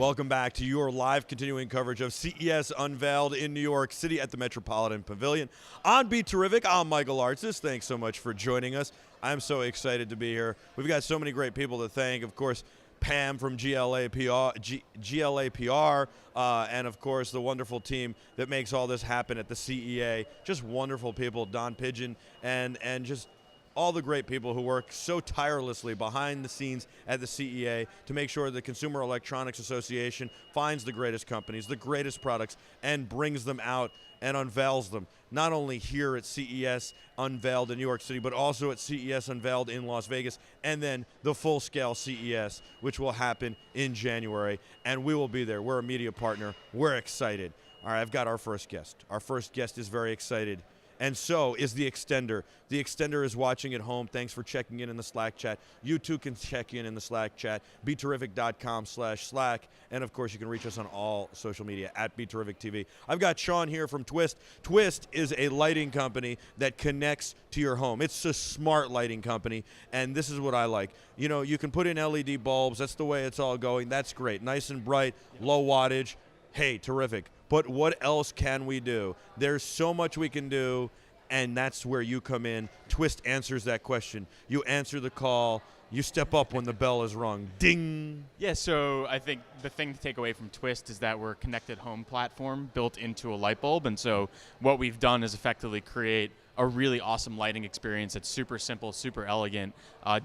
Welcome back to your live continuing coverage of CES Unveiled in New York City at the Metropolitan Pavilion. On BeTerrific, I'm Michael Artsis. Thanks so much for joining us. I'm so excited to be here. We've got so many great people to thank. Of course, Pam from GLA PR, and of course the wonderful team that makes all this happen at the CEA. Just wonderful people, Don Pigeon, and just all the great people who work so tirelessly behind the scenes at the CEA to make sure the Consumer Electronics Association finds the greatest companies, the greatest products, and brings them out and unveils them, not only here at CES Unveiled in New York City, but also at CES Unveiled in Las Vegas, and then the full-scale CES, which will happen in January, and we will be there. We're a media partner. We're excited. All right, I've got our first guest. Our first guest is very excited, and so is the Extender. The Extender is watching at home. Thanks for checking in the Slack chat. You too can check in the Slack chat, BeTerrific.com/Slack. And of course, you can reach us on all social media at BeTerrificTV. I've got Shaun here from Twist. Twist is a lighting company that connects to your home. It's a smart lighting company, and this is what I like. You know, you can put in LED bulbs. That's the way it's all going. That's great. Nice and bright, low wattage. Hey, terrific. But what else can we do? There's so much we can do, and that's where you come in. Twist answers that question. You answer the call. You step up when the bell is rung. Ding! Yeah, so I think the thing to take away from Twist is that we're a connected home platform built into a light bulb, and so what we've done is effectively create a really awesome lighting experience that's super simple, super elegant,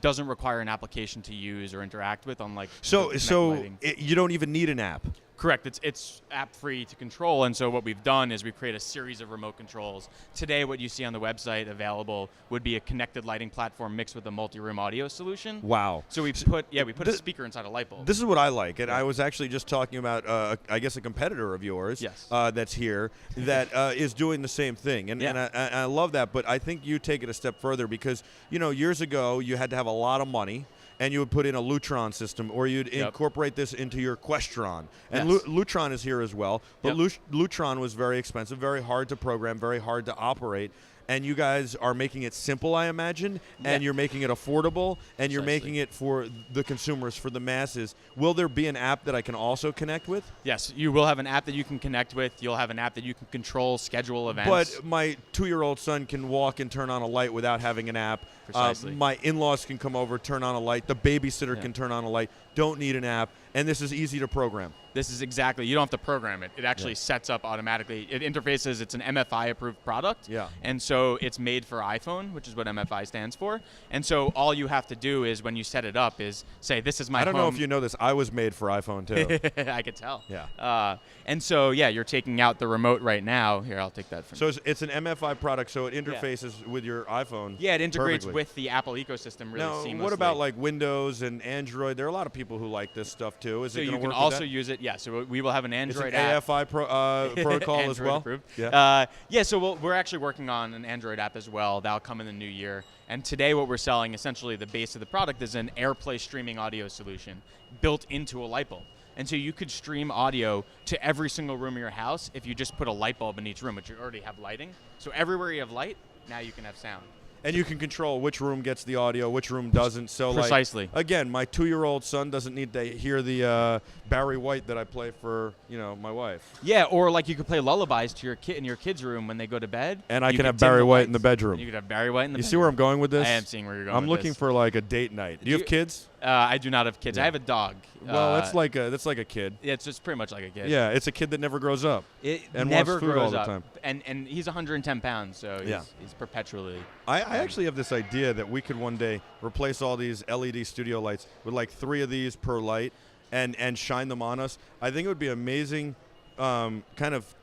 doesn't require an application to use or interact with, unlike you don't even need an app. Correct. It's app-free to control, and so what we've done is we've created a series of remote controls. Today, what you see on the website available would be a connected lighting platform mixed with a multi-room audio solution. Wow. So we put a speaker inside a light bulb. This is what I like, and I was actually just talking about, I guess, a competitor of yours that's here that is doing the same thing, and I love that, but I think you take it a step further because, you know, years ago, you had to have a lot of money, and you would put in a Lutron system, or you'd incorporate this into your Questron. And Lutron is here as well, but Lutron was very expensive, very hard to program, very hard to operate. And you guys are making it simple, I imagine, and you're making it affordable, and you're making it for the consumers, for the masses. Will there be an app that I can also connect with? Yes, you will have an app that you can connect with. You'll have an app that you can control, schedule events. But my 2-year-old son can walk and turn on a light without having an app. Precisely. My in-laws can come over, turn on a light. The babysitter can turn on a light. Don't need an app, and this is easy to program. This is exactly, you don't have to program it. It actually sets up automatically. It interfaces, it's an MFI-approved product. Yeah. And so it's made for iPhone, which is what MFI stands for. And so all you have to do is, when you set it up, is say, this is my home. I don't know if you know this. I was made for iPhone, too. I could tell. Yeah. And so, you're taking out the remote right now. Here, I'll take that from you. So it's an MFI product, so it interfaces with your iPhone. Yeah, it integrates perfectly with the Apple ecosystem really seamlessly. Now, what about like Windows and Android? There are a lot of people who like this stuff, too. Is it going to work with that? So you can also use it. Yeah, so we will have an Android app. It's an AFI protocol as well? Approved. Yeah. So we're actually working on an Android app as well. That'll come in the new year. And today what we're selling, essentially the base of the product, is an Airplay streaming audio solution built into a light bulb. And so you could stream audio to every single room of your house if you just put a light bulb in each room, which you already have lighting. So everywhere you have light, now you can have sound. And you can control which room gets the audio, which room doesn't. So precisely. Like, again, my 2-year-old son doesn't need to hear the Barry White that I play for, my wife. Yeah, or like you could play lullabies to your kid in your kids' room when they go to bed. And I can have Barry White in the bedroom. You could have Barry White in the bedroom. You see where I'm going with this? I am seeing where you're going I'm looking for like a date night. Do you have kids? I do not have kids. I have a dog. Well, that's like a kid. Yeah, it's just pretty much like a kid. Yeah, it's a kid that never grows up. It and never wants food grows all the up. time. And he's 110 pounds, so he's perpetually. I actually have this idea that we could one day replace all these LED studio lights with like 3 of these per light and shine them on us. I think it would be an amazing kind of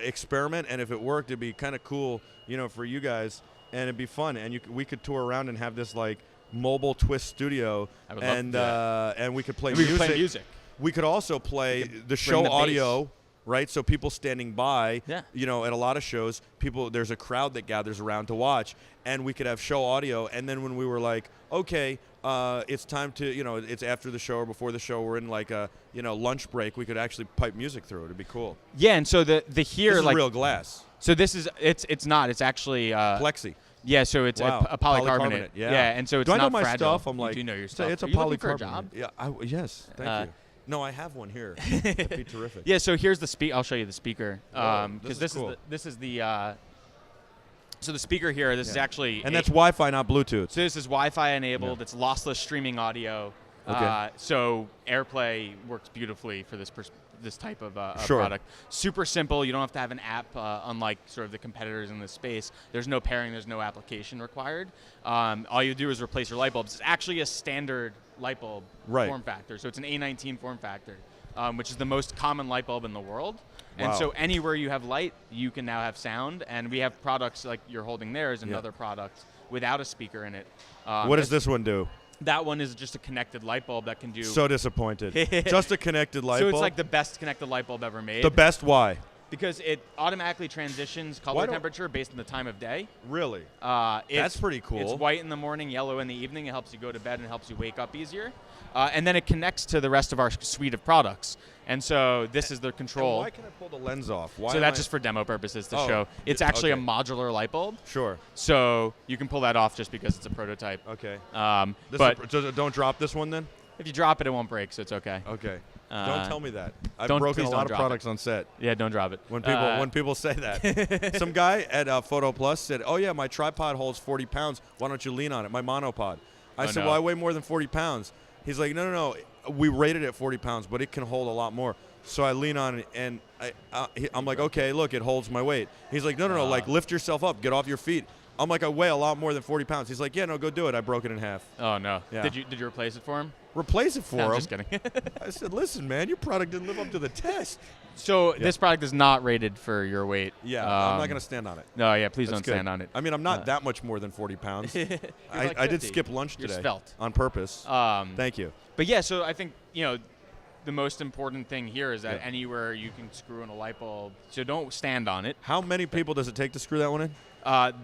experiment, and if it worked, it'd be kind of cool, for you guys, and it'd be fun, and we could tour around and have this like mobile Twist studio, and we could play music. We could also play the show audio, right? So people standing by, at a lot of shows, there's a crowd that gathers around to watch, and we could have show audio. And then when we were like, okay, it's time to, it's after the show or before the show, we're in like a, lunch break, we could actually pipe music through it. It'd be cool. Yeah, and so the here, this is like real glass. So this is it's not. It's actually plexi. Yeah, so it's a polycarbonate. Yeah, and so it's do I know not my fragile. stuff? I'm like, you do know your stuff. It's a Are polycarbonate. You looking for a job? Yeah, yes, thank you. No, I have one here. That'd be terrific. Yeah. So here's the speaker. I'll show you the speaker. This Because is cool. this is the so the speaker here. This is actually And that's Wi-Fi, not Bluetooth. So this is Wi-Fi enabled. It's lossless streaming audio. Okay. So Airplay works beautifully for this type of Sure. product. Super simple. You don't have to have an app, unlike sort of the competitors in this space. There's no pairing. There's no application required. All you do is replace your light bulbs. It's actually a standard light bulb form factor. So it's an A19 form factor, which is the most common light bulb in the world. And Wow. so anywhere you have light, you can now have sound. And we have products like you're holding there is another product without a speaker in it. What does this one do? That one is just a connected light bulb that can do. So disappointed. Just a connected light bulb? So it's like the best connected light bulb ever made. The best? Why? Because it automatically transitions color temperature based on the time of day. Really? That's pretty cool. It's white in the morning, yellow in the evening. It helps you go to bed and helps you wake up easier. And then it connects to the rest of our suite of products. And so this is the control. And why can I pull the lens off? Why so that's just for demo purposes to show. It's actually a modular light bulb. Sure. So you can pull that off just because it's a prototype. Okay. But don't drop this one then? if you drop it, it won't break, so it's okay. Okay. Don't tell me that. I've please broken a don't lot of drop products on set. Yeah, don't drop it. When people say that. Some guy at Photo Plus said, "Oh yeah, my tripod holds 40 pounds. Why don't you lean on it? My monopod." I said, "Well, I weigh more than 40 pounds." He's like, "No. We rated it at 40 pounds, but it can hold a lot more." So I lean on it, and I'm like, "Okay, look, it holds my weight." He's like, "No, like lift yourself up, get off your feet." I'm like, "I weigh a lot more than 40 pounds." He's like, "Yeah, no, go do it." I broke it in half. Oh no! Yeah. Did you replace it for him? Replace it for him? I'm just kidding. I said, "Listen, man, your product didn't live up to the test." So this product is not rated for your weight. Yeah, I'm not gonna stand on it. No, yeah, please That's don't stand on it. I mean, I'm not that much more than 40 pounds. I did skip lunch You're today svelte. on purpose. Thank you. But yeah, so I think the most important thing here is that anywhere you can screw in a light bulb, so don't stand on it. How many people does it take to screw that one in?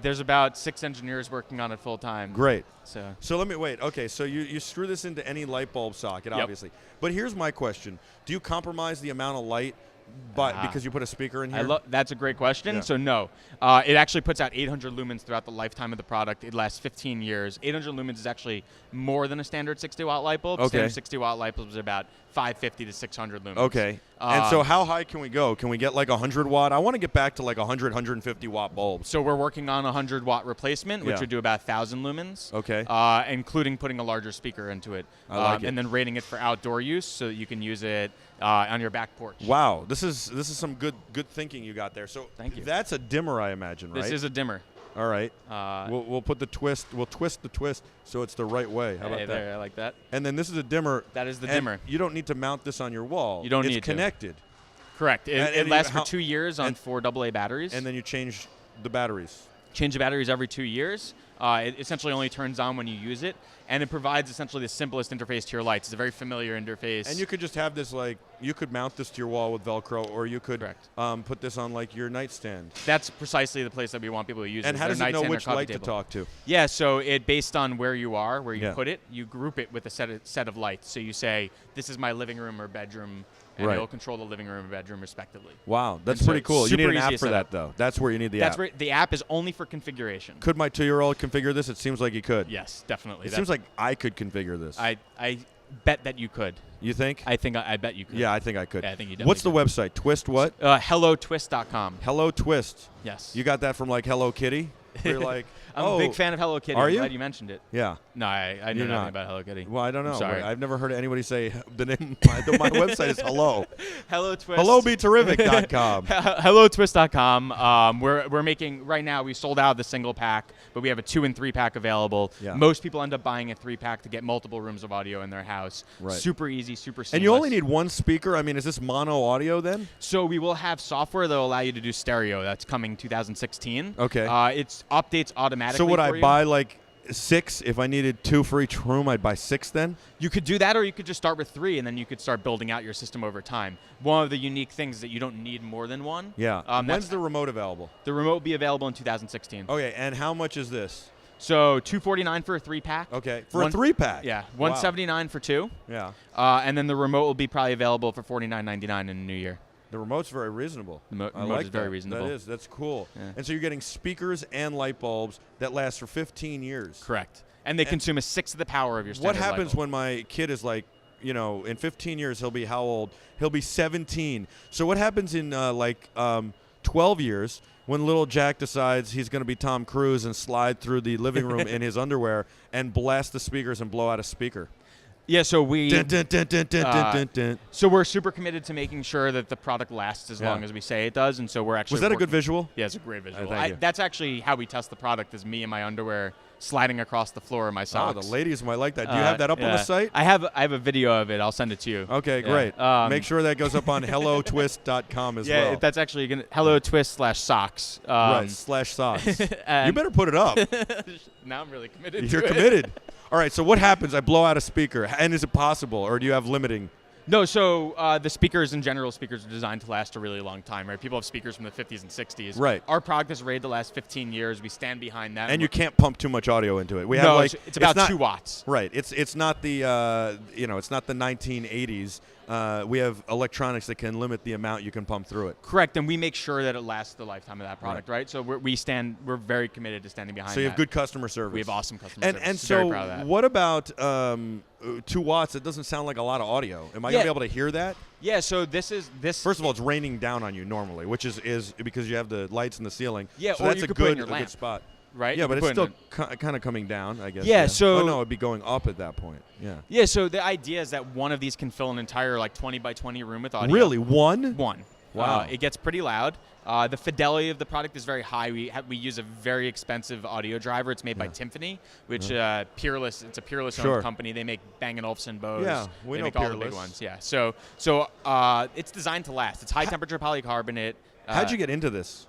There's about 6 engineers working on it full time. Great. So let me wait. Okay, so you screw this into any light bulb socket, obviously. But here's my question: do you compromise the amount of light because you put a speaker in here? That's a great question. Yeah. So no, it actually puts out 800 lumens throughout the lifetime of the product. It lasts 15 years. 800 lumens is actually more than a standard 60-watt light bulb. Okay. Standard 60-watt light bulbs are about 550 to 600 lumens. Okay. And so how high can we go? Can we get like 100 watt? I want to get back to like 100, 150 watt bulbs. So we're working on a 100-watt replacement, which would do about 1,000 lumens. Okay. Including putting a larger speaker into it. I like it. And then rating it for outdoor use so that you can use it on your back porch. Wow, this is some good thinking you got there. So Thank you. That's a dimmer, I imagine, right? This is a dimmer. All right. We'll put the twist. We'll twist the twist so it's the right way. How about that? There, I like that. And then this is a dimmer. That is the and dimmer. You don't need to mount this on your wall. You don't need to. It's connected. Correct. It lasts for how- 2 years on 4 AA batteries. And then you change the batteries. Change the batteries every 2 years. It essentially only turns on when you use it, and it provides essentially the simplest interface to your lights. It's a very familiar interface. And you could just have this you could mount this to your wall with Velcro, or you could put this on like your nightstand. That's precisely the place that we want people to use it. And how does it know which light to talk to? Yeah, so based on where you are, where you Yeah. put it, you group it with a set of lights. So you say, this is my living room or bedroom, and Right. it'll control the living room or bedroom respectively. Wow, that's And so pretty cool. You super need an easy app to for set that, up. though. That's where you need the app. The app is only for configuration. Could my 2-year-old configure this? It seems like he could. Yes, definitely. It seems like I could configure this. I bet that you could. You think? I bet you could. Yeah, I think I could. Yeah, I think you What's the definitely website? Twist what? HelloTwist.com. Hello Twist. Yes. You got that from like Hello Kitty? Where you're like, I'm a big fan of Hello Kitty. Are I'm you? glad you mentioned it. Yeah. No, I know You're nothing not. about Hello Kitty. Well, I don't know. I'm sorry. I've never heard anybody say the name. My website is hello. Hello Twist. HelloBeTerrific.com. HelloTwist.com. We're making right now. We sold out the single pack, but we have a 2 and 3 pack available. Yeah. Most people end up buying a 3 pack to get multiple rooms of audio in their house. Right. Super easy, super seamless. And you only need one speaker? I mean, is this mono audio then? So we will have software that will allow you to do stereo. That's coming 2016. Okay. It updates automatically. So would for I you. buy like 6? If I needed 2 for each room, I'd buy 6 then? You could do that, or you could just start with 3, and then you could start building out your system over time. One of the unique things is that you don't need more than one. Yeah. When's That's the remote available? the remote will be available in 2016. Okay, and how much is this? So $249 for a 3 pack. Okay, for a 3 pack? Yeah, Wow. $179 for 2. Yeah. And then the remote will be probably available for $49.99 in the new year. The remote's very reasonable. The I remote like is very that. reasonable. That's cool. Yeah. And so you're getting speakers and light bulbs that last for 15 years. Correct. And they consume a sixth of the power of your standard What happens light bulb. when my kid is like in 15 years, he'll be how old? He'll be 17. So what happens in 12 years when little Jack decides he's going to be Tom Cruise and slide through the living room in his underwear and blast the speakers and blow out a speaker? Yeah, so we Dun, dun, dun, dun, dun, dun, dun, dun. so we're super committed to making sure that the product lasts as long as we say it does, and so we're actually Was that a good visual? Yeah, it's a great visual. Thank you. That's actually how we test the product, is me in my underwear sliding across the floor of my Oh, socks. the ladies might like that. Do you have that up on the site? I have a video of it. I'll send it to you. Okay, Yeah. great. Make sure that goes up on hellotwist.com as well. Yeah, that's actually going to Hello Twist /socks. Right, /socks. You better put it up. Now I'm really committed You're to it. committed. All right, so what happens? I blow out a speaker, and is it possible, or do you have limiting? No, so the speakers in general, speakers are designed to last a really long time, right? People have speakers from the 50s and 60s. Right. Our product is rated to last 15 years. We stand behind that. And you can't pump too much audio into it. We have No, like it's about not, 2 watts. Right. It's not the it's not the 1980s. We have electronics that can limit the amount you can pump through it. Correct, and we make sure that it lasts the lifetime of that product, right? So we're very committed to standing behind that. So you have good customer service. We have awesome customer service. And Very so proud of that. what about 2 watts? It doesn't sound like a lot of audio. Am I going to be able to hear that? Yeah, so this. First of all, it's raining down on you normally, which is because you have the lights in the ceiling. Yeah, so or that's you a could put it in good your a lamp. good spot. Right? Yeah, You but could it's put still it in kind of coming down, I guess. Yeah, so- Oh, no, it'd be going up at that point. Yeah. Yeah, so the idea is that one of these can fill an entire 20 by 20 room with audio. Really? One? One. Wow. It gets pretty loud. The fidelity of the product is very high. We use a very expensive audio driver. It's made by Timpani, which Peerless. It's a Peerless-owned company. They make Bang & Olufsen Bose. Yeah, we they know make all the big Peerless. ones. Yeah. So it's designed to last. It's high temperature polycarbonate. How'd you get into this?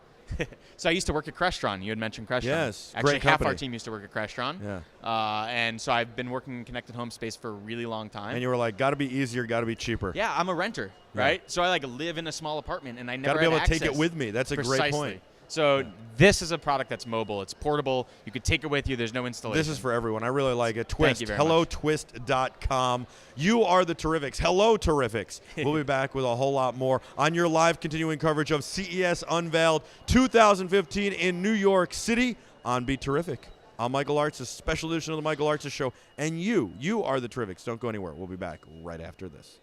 So I used to work at Crestron. You had mentioned Crestron. Yes, Actually, great half our company. team used to work at Crestron. Yeah. And so I've been working in connected home space for a really long time. And you were like, got to be easier, got to be cheaper. Yeah, I'm a renter, right? So I live in a small apartment, and I Got never to be able had to take it access. with me. That's a great Precisely. point. So this is a product that's mobile. It's portable. You could take it with you. There's no installation. This is for everyone. I really like it. Thank Twist. you very much. HelloTwist.com. You are the Terrifics. Hello, Terrifics. We'll be back with a whole lot more on your live continuing coverage of CES Unveiled 2015 in New York City on BeTerrific. I'm Michael Artsis, special edition of the Michael Artsis Show. And you are the Terrifics. Don't go anywhere. We'll be back right after this.